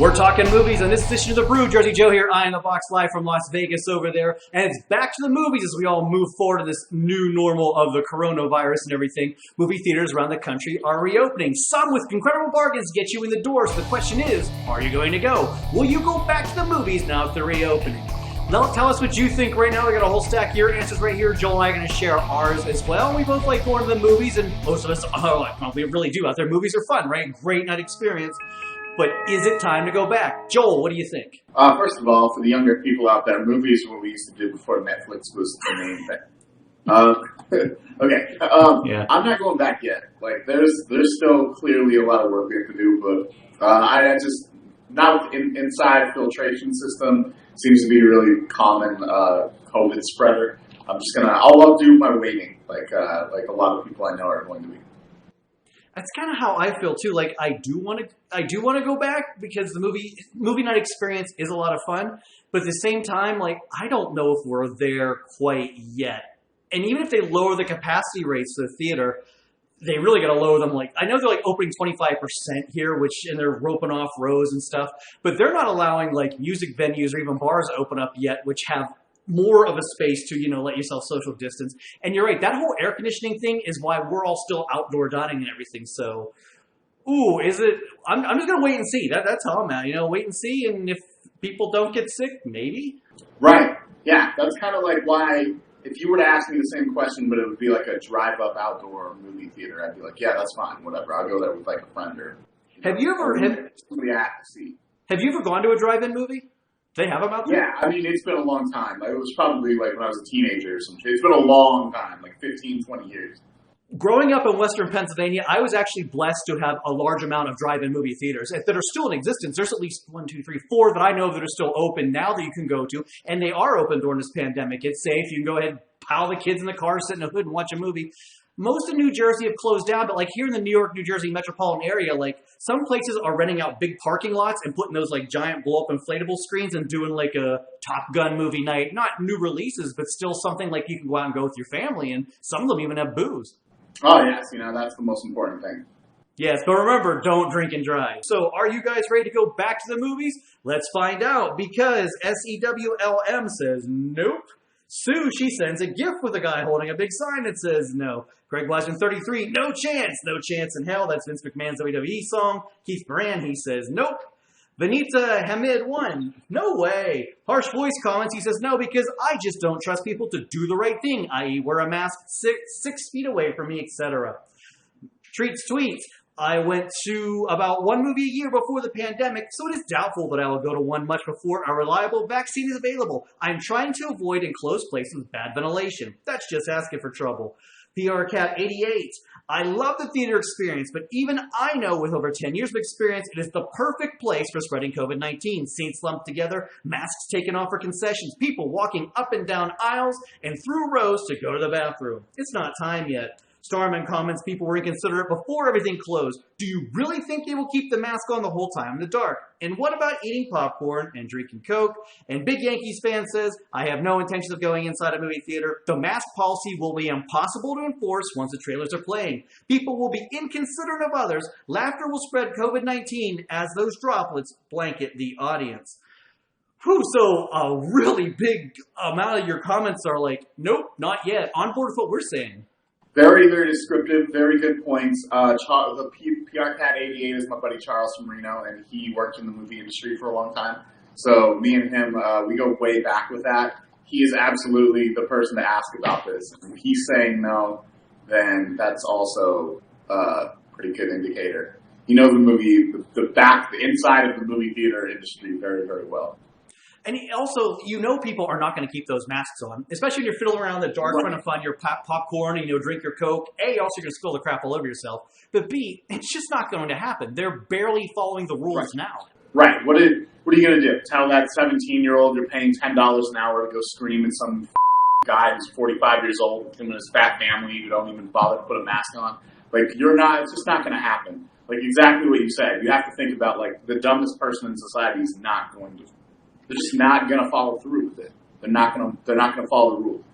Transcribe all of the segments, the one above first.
We're talking movies on this edition of the Brew. Jersey Joe here, Eye in the Box, live from Las Vegas over there. And it's back to the movies as we all move forward to this new normal of the coronavirus and everything. Movie theaters around the country are reopening. Some with incredible bargains get you in the door. So the question is, are you going to go? Will you go back to the movies now that they're reopening? Now, tell us what you think right now. We got a whole stack of your answers right here. Joel and I are going to share ours as well. We both like going to the movies, and most of us, we really do out there. Movies are fun, right? Great night experience. But is it time to go back? Joel, what do you think? First of all, for the younger people out there, movies were what we used to do before Netflix was the main thing. Okay. Yeah. I'm not going back yet. Like, there's still clearly a lot of work we have to do, but I just, not inside filtration system seems to be a really common COVID spreader. I'll do my waiting, like a lot of people I know are going to be. That's kind of how I feel too. Like I do want to go back because the movie night experience is a lot of fun. But at the same time, like I don't know if we're there quite yet. And even if they lower the capacity rates to the theater, they really got to lower them. Like I know they're like opening 25% here, and they're roping off rows and stuff. But they're not allowing like music venues or even bars to open up yet, which have more of a space to, let yourself social distance. And you're right, that whole air conditioning thing is why we're all still outdoor dining and everything. So, is it? I'm just going to wait and see. That's how I'm at, wait and see. And if people don't get sick, maybe. Right. Yeah. That's kind of like why, if you were to ask me the same question, but it would be like a drive-up outdoor movie theater, I'd be like, yeah, that's fine. Whatever. I'll go there with like a friend or. Somebody I have to see. Have you ever gone to a drive-in movie? They have them out there? Yeah, I mean, it's been a long time. Like, it was probably like when I was a teenager or something. It's been a long time, like 15, 20 years. Growing up in Western Pennsylvania, I was actually blessed to have a large amount of drive-in movie theaters that are still in existence. There's at least 1, 2, 3, 4 that I know that are still open now that you can go to, and they are open during this pandemic. It's safe. You can go ahead and pile the kids in the car, sit in the hood, and watch a movie. Most of New Jersey have closed down, but like here in the New York, New Jersey metropolitan area, like some places are renting out big parking lots and putting those like giant blow-up inflatable screens and doing like a Top Gun movie night. Not new releases, but still something like you can go out and go with your family, and some of them even have booze. Oh, yes, that's the most important thing. Yes, but remember, don't drink and drive. So are you guys ready to go back to the movies? Let's find out, because SEWLM says nope. Sue, she sends a gift with a guy holding a big sign that says no. Greg Blasman, 33, no chance in hell. That's Vince McMahon's WWE song. Keith Moran, he says nope. Vanita Hamid, 1, no way. Harsh Voice comments, he says no because I just don't trust people to do the right thing, i.e. wear a mask 6 feet away from me, etc. Treats tweets, I went to about 1 movie a year before the pandemic, so it is doubtful that I will go to one much before a reliable vaccine is available. I'm trying to avoid enclosed places with bad ventilation. That's just asking for trouble. PRCat88, I love the theater experience, but even I know with over 10 years of experience, it is the perfect place for spreading COVID-19. Seats lumped together, masks taken off for concessions, people walking up and down aisles and through rows to go to the bathroom. It's not time yet. Starman comments people were inconsiderate before everything closed. Do you really think they will keep the mask on the whole time in the dark? And what about eating popcorn and drinking Coke? And Big Yankees fan says, I have no intentions of going inside a movie theater. The mask policy will be impossible to enforce once the trailers are playing. People will be inconsiderate of others. Laughter will spread COVID-19 as those droplets blanket the audience. So a really big amount of your comments are like, nope, not yet. On board with what we're saying. Very, very descriptive, very good points. The PRCat88 is my buddy Charles from Reno, and he worked in the movie industry for a long time. So me and him, we go way back with that. He is absolutely the person to ask about this. If he's saying no, then that's also a pretty good indicator. He knows the movie, the inside of the movie theater industry very, very well. And also, people are not going to keep those masks on, especially when you're fiddling around in the dark trying to find your popcorn and, drink your Coke. A, also you're going to spill the crap all over yourself. But B, it's just not going to happen. They're barely following the rules now. Right. What are you going to do? Tell that 17-year-old you're paying $10 an hour to go scream at some guy who's 45 years old with him and his fat family who don't even bother to put a mask on? Like, it's just not going to happen. Like, exactly what you said. You have to think about, like, the dumbest person in society is not going to. They're just not going to follow through with it. They're not going to follow the rules.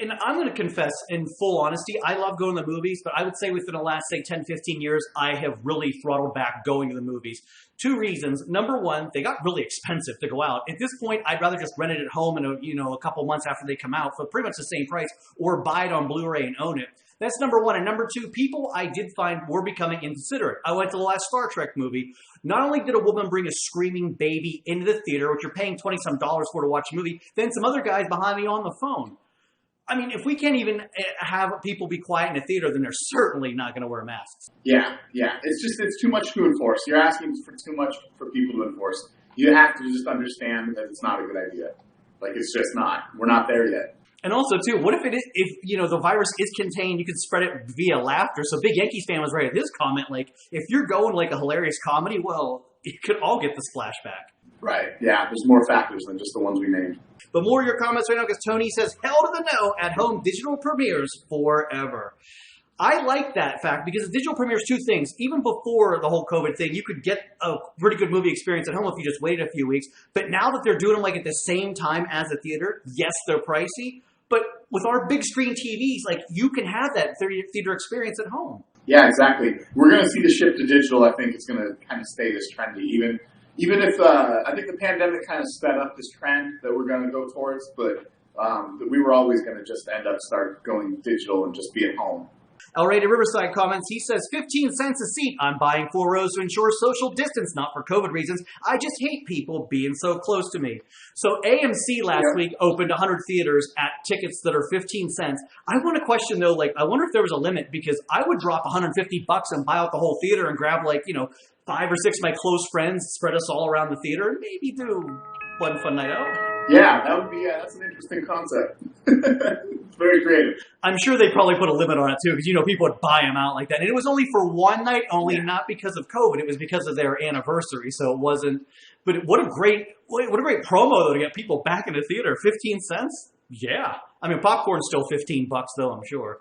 And I'm going to confess, in full honesty, I love going to the movies, but I would say within the last, say, 10, 15 years, I have really throttled back going to the movies. 2 reasons. Number one, they got really expensive to go out. At this point, I'd rather just rent it at home in a couple months after they come out for pretty much the same price, or buy it on Blu-ray and own it. That's number one. And number two, people I did find were becoming inconsiderate. I went to the last Star Trek movie. Not only did a woman bring a screaming baby into the theater, which you're paying $20-some for to watch a movie, then some other guys behind me on the phone. I mean, if we can't even have people be quiet in a theater, then they're certainly not going to wear masks. Yeah. It's too much to enforce. You're asking for too much for people to enforce. You have to just understand that it's not a good idea. Like, it's just not. We're not there yet. And also, too, what if the virus is contained, you can spread it via laughter? So Big Yankees fan was right at his comment, like, if you're going like a hilarious comedy, well, it could all get the splashback. Right, yeah, there's more factors than just the ones we named. But more of your comments right now, because Tony says, hell to the no, at home digital premieres forever. I like that fact, because digital premieres, 2 things. Even before the whole COVID thing, you could get a pretty good movie experience at home if you just waited a few weeks. But now that they're doing them like at the same time as the theater, yes, they're pricey. But with our big screen TVs, like, you can have that theater experience at home. Yeah, exactly. We're going to see the shift to digital. I think it's going to kind of stay this trendy, even if I think the pandemic kind of sped up this trend that we're going to go towards, but we were always going to just end up start going digital and just be at home. El Rey de Riverside comments, he says, 15 cents a seat. I'm buying 4 rows to ensure social distance, not for COVID reasons. I just hate people being so close to me. So AMC last week opened 100 theaters at tickets that are 15 cents. I want to question, though, like, I wonder if there was a limit, because I would drop $150 and buy out the whole theater and grab, 5 or 6 of my close friends, spread us all around the theater, and maybe do one fun night out. Yeah, that's an interesting concept. It's very creative. I'm sure they probably put a limit on it too, because people would buy them out like that. And it was only for one night only, not because of COVID. It was because of their anniversary, so it wasn't. But what a great promo though, to get people back in the theater. 15 cents? Yeah. I mean, popcorn's still $15 though, I'm sure.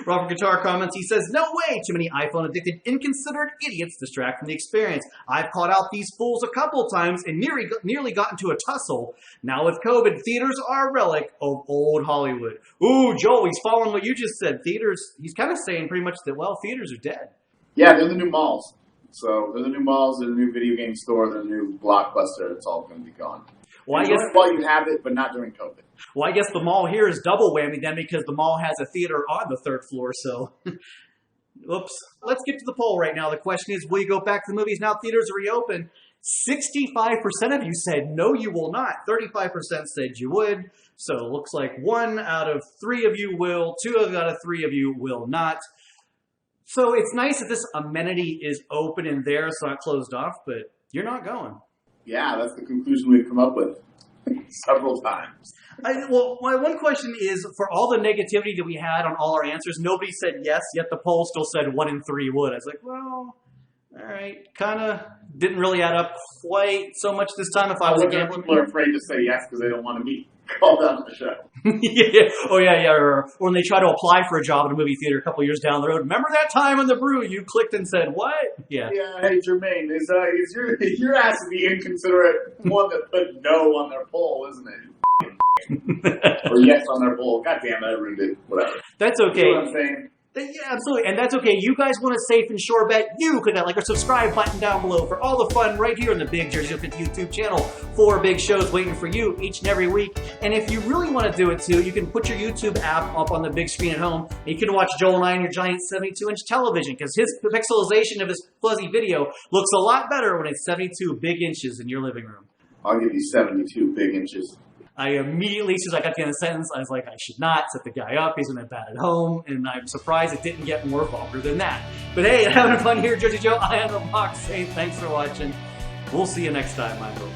Robert Guitar comments, he says, no way, too many iPhone-addicted, inconsiderate idiots distract from the experience. I've caught out these fools a couple times and nearly got into a tussle. Now with COVID, theaters are a relic of old Hollywood. Ooh, Joel, he's following what you just said. Theaters, he's kind of saying pretty much that, well, theaters are dead. Yeah, they're the new malls. So they're the new malls, they're the new video game store, they're the new blockbuster. It's all going to be gone. Well, I guess while you have it, but not during COVID. Well, I guess the mall here is double whammy then, because the mall has a theater on the 3rd floor, so... Oops. Let's get to the poll right now. The question is, will you go back to the movies now theaters are reopened? 65% of you said, no, you will not. 35% said you would. So it looks like 1 out of 3 of you will, 2 out of 3 of you will not. So it's nice that this amenity is open and there, so not closed off, but you're not going. Yeah, that's the conclusion we've come up with several times. Well, my one question is, for all the negativity that we had on all our answers, nobody said yes, yet the poll still said 1 in 3 would. I was like, well, all right, kind of didn't really add up quite so much this time if I was a gambler. People are afraid to say yes because they don't want to be called out on the show. Yeah. Oh, yeah. Or when they try to apply for a job in a movie theater a couple years down the road. Remember that time on the Brew you clicked and said, what? Yeah. Yeah, hey, Jermaine, is your ass the inconsiderate one that put no on their poll, isn't it? Or yes on their poll. God damn it, I ruined it. Whatever. That's okay. You know what I'm saying? Yeah, absolutely. And that's okay. You guys want a safe and sure bet, you could hit like our subscribe button down below for all the fun right here on the Big Jersey Joe 50 YouTube channel. 4 big shows waiting for you each and every week. And if you really want to do it too, you can put your YouTube app up on the big screen at home. And you can watch Joel and I on your giant 72-inch television, because his pixelization of his fuzzy video looks a lot better when it's 72 big inches in your living room. I'll give you 72 big inches. I immediately, as soon as I got to the end of the sentence, I was like, I should not set the guy up. He's going to bat at home. And I'm surprised it didn't get more vulgar than that. But hey, having fun here, Jersey Joe. I am the Box saying thanks for watching. We'll see you next time, my bro.